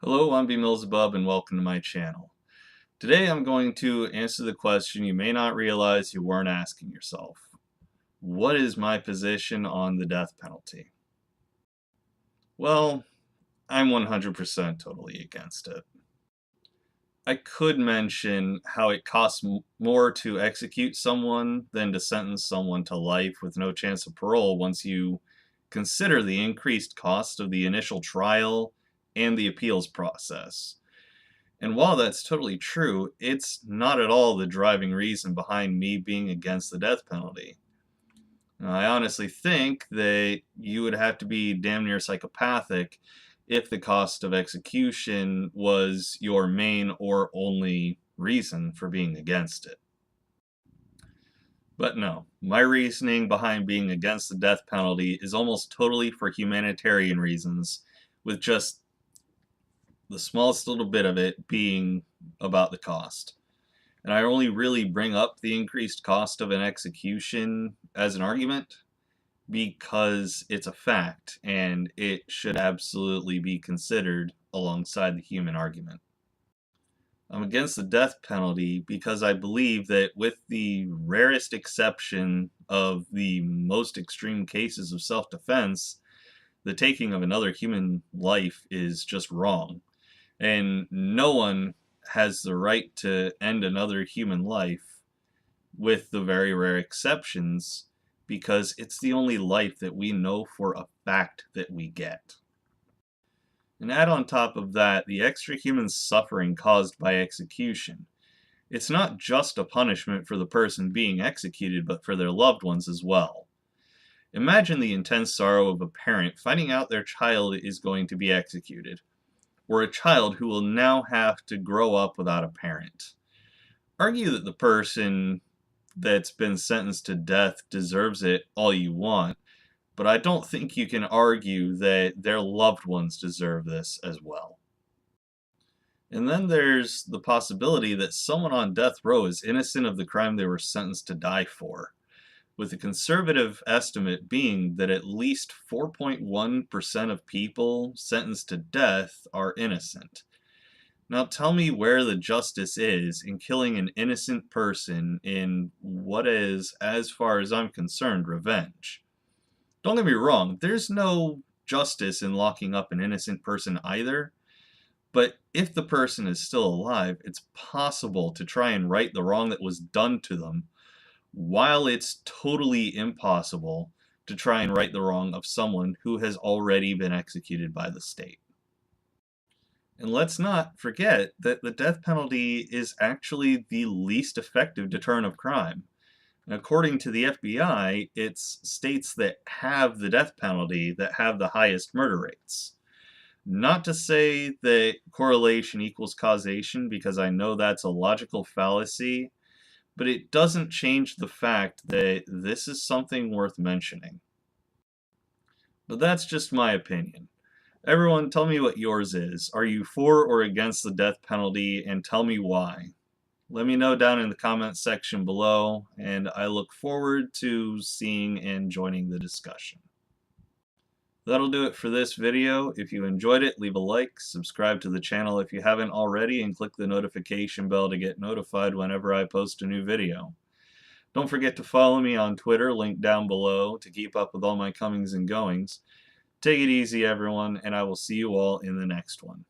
Hello, I'm Beelzebub and welcome to my channel. Today I'm going to answer the question you may not realize you weren't asking yourself. What is my position on the death penalty? Well, I'm 100% totally against it. I could mention how it costs more to execute someone than to sentence someone to life with no chance of parole once you consider the increased cost of the initial trial and the appeals process. And while that's totally true, it's not at all the driving reason behind me being against the death penalty. Now, I honestly think that you would have to be damn near psychopathic if the cost of execution was your main or only reason for being against it. But no, my reasoning behind being against the death penalty is almost totally for humanitarian reasons, with just the smallest little bit of it being about the cost. And I only really bring up the increased cost of an execution as an argument because it's a fact and it should absolutely be considered alongside the human argument. I'm against the death penalty because I believe that, with the rarest exception of the most extreme cases of self defense, the taking of another human life is just wrong. And no one has the right to end another human life, with the very rare exceptions, because it's the only life that we know for a fact that we get. And add on top of that the extra human suffering caused by execution. It's not just a punishment for the person being executed, but for their loved ones as well. Imagine the intense sorrow of a parent finding out their child is going to be executed, or a child who will now have to grow up without a parent. Argue that the person that's been sentenced to death deserves it all you want, but I don't think you can argue that their loved ones deserve this as well. And then there's the possibility that someone on death row is innocent of the crime they were sentenced to die for, with a conservative estimate being that at least 4.1% of people sentenced to death are innocent. Now tell me where the justice is in killing an innocent person in what is, as far as I'm concerned, revenge. Don't get me wrong, there's no justice in locking up an innocent person either, but if the person is still alive, it's possible to try and right the wrong that was done to them, while it's totally impossible to try and right the wrong of someone who has already been executed by the state. And let's not forget that the death penalty is actually the least effective deterrent of crime. And according to the FBI, it's states that have the death penalty that have the highest murder rates. Not to say that correlation equals causation, because I know that's a logical fallacy, but it doesn't change the fact that this is something worth mentioning. But that's just my opinion. Everyone, tell me what yours is. Are you for or against the death penalty, and tell me why? Let me know down in the comments section below, and I look forward to seeing and joining the discussion. That'll do it for this video. If you enjoyed it, leave a like, subscribe to the channel if you haven't already, and click the notification bell to get notified whenever I post a new video. Don't forget to follow me on Twitter, linked down below, to keep up with all my comings and goings. Take it easy, everyone, and I will see you all in the next one.